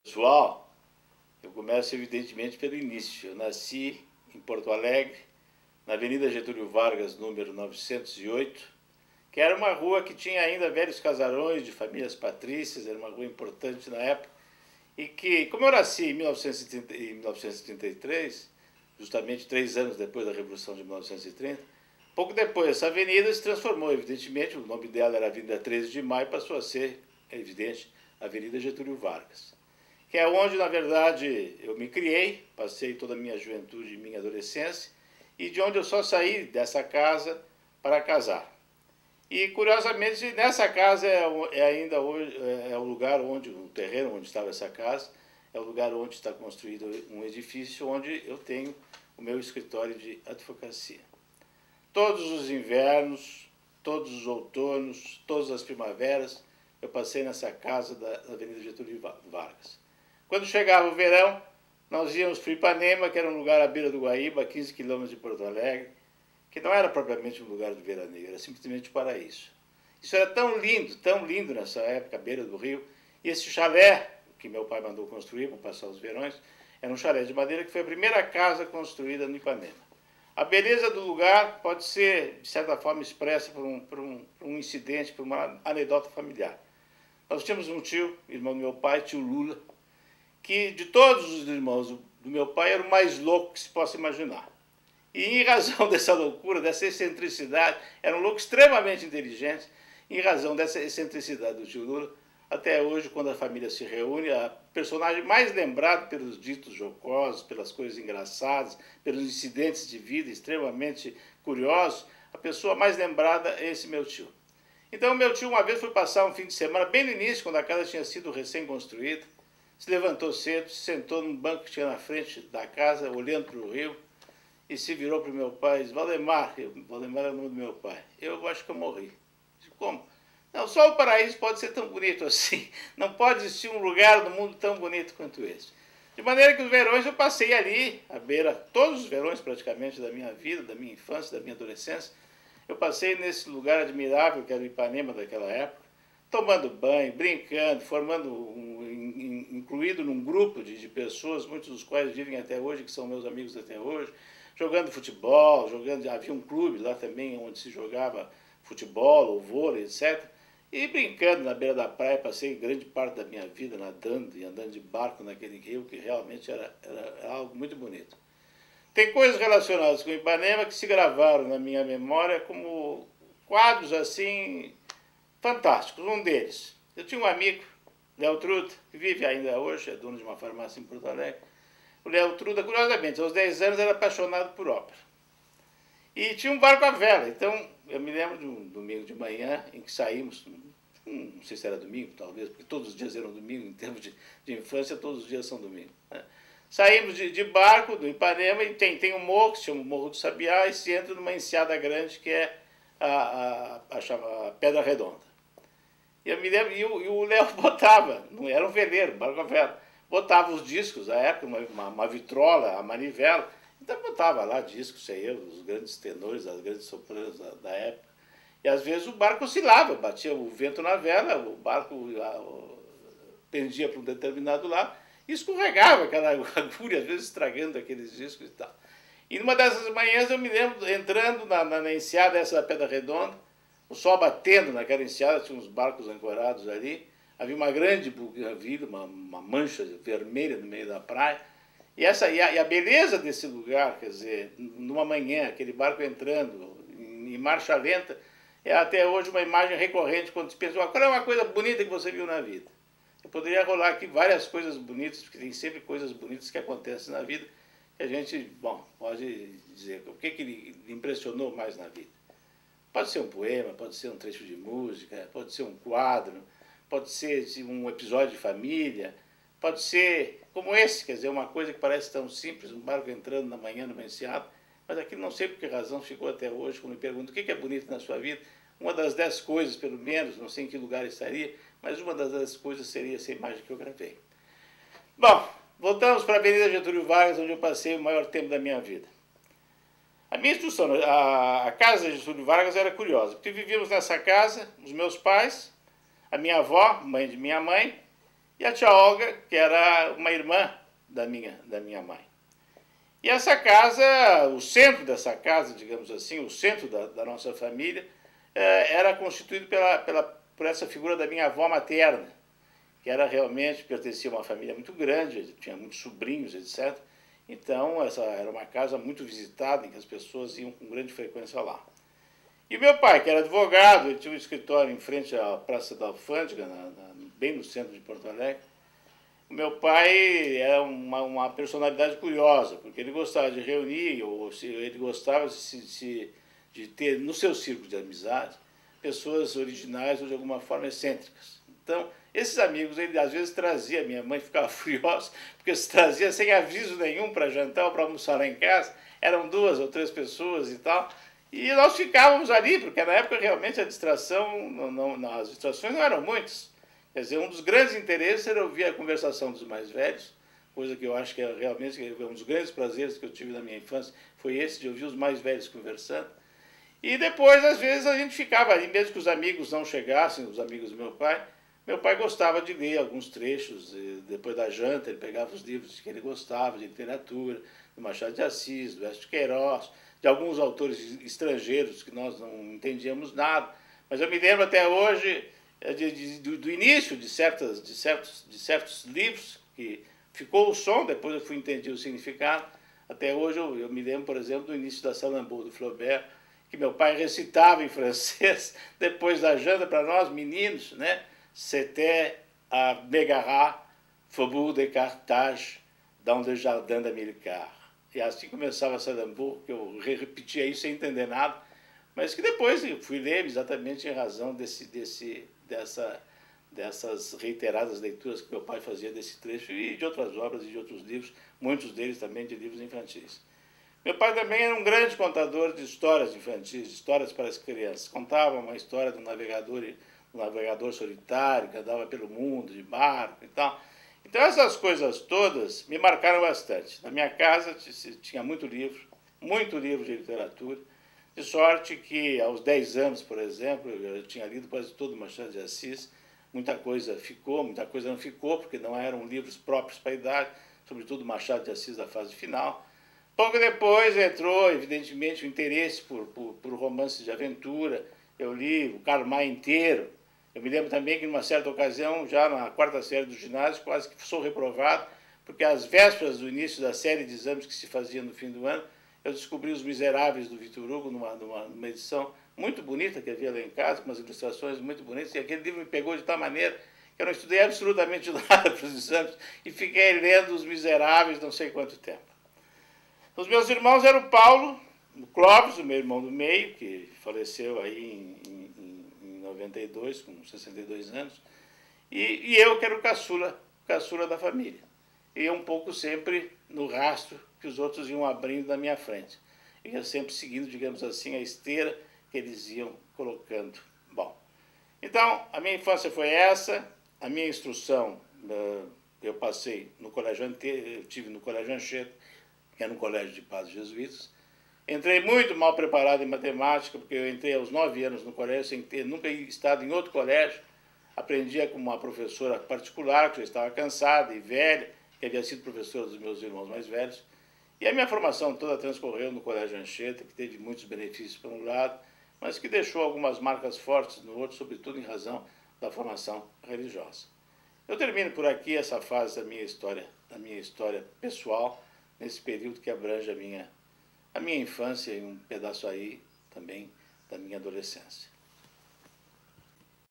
Pessoal, eu começo evidentemente pelo início. Eu nasci em Porto Alegre, na Avenida Getúlio Vargas, número 908, que era uma rua que tinha ainda velhos casarões de famílias patrícias, era uma rua importante na época, e que, como eu nasci em 1933, justamente 3 anos depois da Revolução de 1930, pouco depois essa avenida se transformou, evidentemente, o nome dela era Avenida 13 de Maio, passou a ser, é evidente, Avenida Getúlio Vargas, que é onde, na verdade, eu me criei, passei toda a minha juventude e minha adolescência, e de onde eu só saí dessa casa para casar. E, curiosamente, nessa casa ainda hoje, é o lugar onde, o terreno onde estava essa casa, é o lugar onde está construído um edifício onde eu tenho o meu escritório de advocacia. Todos os invernos, todos os outonos, todas as primaveras, eu passei nessa casa da Avenida Getúlio Vargas. Quando chegava o verão, nós íamos para Ipanema, que era um lugar à beira do Guaíba, a 15 quilômetros de Porto Alegre, que não era propriamente um lugar de veraneio, era simplesmente um paraíso. Isso era tão lindo nessa época, à beira do rio, e esse chalé que meu pai mandou construir para passar os verões, era um chalé de madeira que foi a primeira casa construída no Ipanema. A beleza do lugar pode ser, de certa forma, expressa por um incidente, por uma anedota familiar. Nós tínhamos um tio, irmão do meu pai, tio Lula, que de todos os irmãos do meu pai era o mais louco que se possa imaginar. E em razão dessa loucura, dessa excentricidade, era um louco extremamente inteligente, em razão dessa excentricidade do tio Lula, até hoje, quando a família se reúne, a personagem mais lembrado pelos ditos jocosos, pelas coisas engraçadas, pelos incidentes de vida extremamente curiosos, a pessoa mais lembrada é esse meu tio. Então, meu tio uma vez foi passar um fim de semana, bem no início, quando a casa tinha sido recém-construída, se levantou cedo, se sentou num banco que tinha na frente da casa, olhando para o rio, e se virou para o meu pai e disse: Valdemar é o nome do meu pai, eu acho que eu morri. Disse: como? Não, só o paraíso pode ser tão bonito assim, não pode existir um lugar no mundo tão bonito quanto esse. De maneira que os verões eu passei ali, à beira, todos os verões praticamente da minha vida, da minha infância, da minha adolescência, eu passei nesse lugar admirável que era o Ipanema daquela época, tomando banho, brincando, incluído num grupo de pessoas, muitos dos quais vivem até hoje, que são meus amigos até hoje, jogando futebol, havia um clube lá também onde se jogava futebol ou vôlei, etc. E brincando na beira da praia, passei grande parte da minha vida nadando e andando de barco naquele rio, que realmente era algo muito bonito. Tem coisas relacionadas com Ipanema que se gravaram na minha memória como quadros assim fantásticos. Um deles, eu tinha um amigo, Léo Truda, que vive ainda hoje, é dono de uma farmácia em Porto Alegre. O Léo Truda, curiosamente, aos 10 anos era apaixonado por ópera. E tinha um barco à vela, então eu me lembro de um domingo de manhã em que saímos, não sei se era domingo, talvez, porque todos os dias eram domingo, em termos de infância, todos os dias são domingo, né? Saímos de barco do Ipanema e tem um morro que se chama Morro do Sabiá e se entra numa enseada grande que é a Pedra Redonda. E eu me lembro, e o Léo botava, não era um veleiro, barco a vela, botava os discos, à época, uma vitrola, a manivela, então botava lá discos, sei eu, os grandes tenores, as grandes sopranos da época. E às vezes o barco oscilava, batia o vento na vela, o barco pendia para um determinado lado e escorregava aquela agulha, às vezes estragando aqueles discos e tal. E numa dessas manhãs eu me lembro entrando na enseada dessa Pedra Redonda, o sol batendo naquela enseada, tinha uns barcos ancorados ali, havia uma grande bugavilha, uma mancha vermelha no meio da praia, e a beleza desse lugar, quer dizer, numa manhã, aquele barco entrando em marcha lenta, é até hoje uma imagem recorrente quando se pensa: qual é uma coisa bonita que você viu na vida? Eu poderia rolar aqui várias coisas bonitas, porque tem sempre coisas bonitas que acontecem na vida, que a gente, bom, pode dizer o que lhe impressionou mais na vida. Pode ser um poema, pode ser um trecho de música, pode ser um quadro, pode ser um episódio de família, pode ser como esse, quer dizer, uma coisa que parece tão simples, um barco entrando na manhã numa enseada, mas aquilo não sei por que razão ficou até hoje. Quando me perguntam o que é bonito na sua vida, uma das 10 coisas, pelo menos, não sei em que lugar estaria, mas uma das 10 coisas seria essa imagem que eu gravei. Bom, voltamos para a Avenida Getúlio Vargas, onde eu passei o maior tempo da minha vida. A minha instrução, a casa de Getúlio Vargas era curiosa, porque vivíamos nessa casa, os meus pais, a minha avó, mãe de minha mãe, e a tia Olga, que era uma irmã da minha mãe. E essa casa, o centro dessa casa, digamos assim, o centro da nossa família, era constituído por essa figura da minha avó materna, que era realmente, pertencia a uma família muito grande, tinha muitos sobrinhos, etc. Então, essa era uma casa muito visitada, em que as pessoas iam com grande frequência lá. E meu pai, que era advogado, ele tinha um escritório em frente à Praça da Alfândega, bem no centro de Porto Alegre. O meu pai era uma personalidade curiosa, porque ele gostava de reunir, ou ele gostava de ter no seu círculo de amizade pessoas originais ou de alguma forma excêntricas. Então, esses amigos, ele às vezes trazia, minha mãe ficava furiosa, porque se trazia sem aviso nenhum para jantar ou para almoçar lá em casa, eram 2 ou 3 pessoas e tal, e nós ficávamos ali, porque na época realmente a distração, as distrações não eram muitas. Quer dizer, um dos grandes interesses era ouvir a conversação dos mais velhos, coisa que eu acho que é realmente um dos grandes prazeres que eu tive na minha infância, foi esse de ouvir os mais velhos conversando. E depois, às vezes, a gente ficava ali, mesmo que os amigos não chegassem, os amigos do meu pai gostava de ler alguns trechos, depois da janta ele pegava os livros que ele gostava, de literatura, do Machado de Assis, do Enéas de Queiroz, de alguns autores estrangeiros que nós não entendíamos nada. Mas eu me lembro até hoje do início de certos livros, que ficou o som, depois eu fui entender o significado. Até hoje eu me lembro, por exemplo, do início da Salammbô, do Flaubert, que meu pai recitava em francês, depois da janta para nós, meninos, né? C'était à Mégara, Faubourg de Carthage, dans le jardin d'Amilcar. E assim começava a Salammbô, que eu repetia isso sem entender nada, mas que depois eu fui ler exatamente em razão dessas reiteradas leituras que meu pai fazia desse trecho e de outras obras e de outros livros, muitos deles também de livros infantis. Meu pai também era um grande contador de histórias infantis, de histórias para as crianças. Contava uma história do navegador solitário que andava pelo mundo de barco e tal. Então essas coisas todas me marcaram bastante. Na minha casa tinha muito livro de literatura, de sorte que aos 10 anos, por exemplo, eu tinha lido quase todo o Machado de Assis. Muita coisa ficou, muita coisa não ficou, porque não eram livros próprios para a idade, sobretudo Machado de Assis da fase final. Pouco depois entrou, evidentemente, o interesse por romances de aventura. Eu li o Karl May inteiro. Eu me lembro também que, numa certa ocasião, já na 4ª série do ginásio, quase que sou reprovado, porque às vésperas do início da série de exames que se fazia no fim do ano, eu descobri Os Miseráveis, do Victor Hugo, numa edição muito bonita que havia lá em casa, com umas ilustrações muito bonitas, e aquele livro me pegou de tal maneira que eu não estudei absolutamente nada para os exames e fiquei lendo Os Miseráveis não sei quanto tempo. Os meus irmãos eram o Paulo, o Clóvis, o meu irmão do meio, que faleceu aí em 92, com 62 anos, e eu, que era o caçula da família. E um pouco sempre no rastro que os outros iam abrindo na minha frente. E eu sempre seguindo, digamos assim, a esteira que eles iam colocando. Bom, então, a minha infância foi essa, a minha instrução, eu passei no colégio Anchieta, eu tive no colégio Anchieta, que era um colégio de padres jesuítas. Entrei muito mal preparado em matemática, porque eu entrei aos 9 anos no colégio, sem ter nunca estado em outro colégio. Aprendia com uma professora particular, que já estava cansada e velha, que havia sido professora dos meus irmãos mais velhos. E a minha formação toda transcorreu no colégio Anchieta, que teve muitos benefícios por um lado, mas que deixou algumas marcas fortes no outro, sobretudo em razão da formação religiosa. Eu termino por aqui essa fase da minha história pessoal, nesse período que abrange a minha infância e um pedaço aí também da minha adolescência.